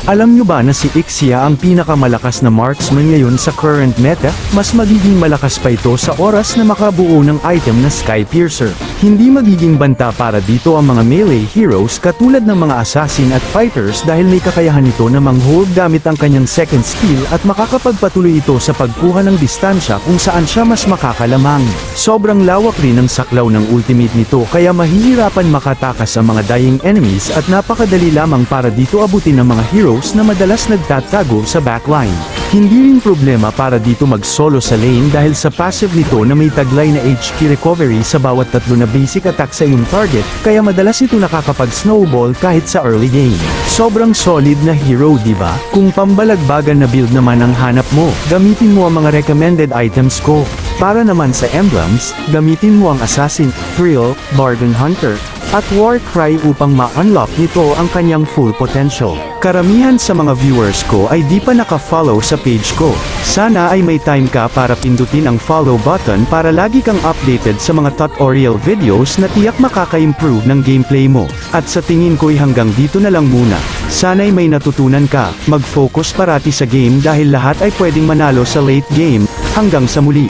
Alam nyo ba na si Ixia ang pinakamalakas na marksman ngayon sa current meta? Mas magiging malakas pa ito sa oras na makabuo ng item na Sky Piercer. Hindi magiging banta para dito ang mga melee heroes katulad ng mga assassin at fighters dahil may kakayahan ito na mang-hold gamit ang kanyang second skill at makakapagpatuloy ito sa pagkuha ng distansya kung saan siya mas makakalamang. Sobrang lawak rin ang saklaw ng ultimate nito kaya mahihirapan makatakas ang mga dying enemies at napakadali lamang para dito abutin ng mga heroes na madalas nagtatago sa backline. Hindi rin problema para dito mag-solo sa lane dahil sa passive nito na may taglay na HP recovery sa bawat tatlo na basic attack sa iyong target, kaya madalas ito nakakapag-snowball kahit sa early game. Sobrang solid na hero, diba? Kung pambalagbagan na build naman ang hanap mo, gamitin mo ang mga recommended items ko. Para naman sa emblems, gamitin mo ang Assassin, Thrill, Bargain Hunter, at Warcry upang ma-unlock nito ang kanyang full potential. Karamihan sa mga viewers ko ay di pa naka-follow sa page ko. Sana ay may time ka para pindutin ang follow button para lagi kang updated sa mga tutorial videos na tiyak makaka-improve ng gameplay mo. At sa tingin ko'y hanggang dito na lang muna. Sana'y may natutunan ka, mag-focus parati sa game dahil lahat ay pwedeng manalo sa late game. Hanggang sa muli.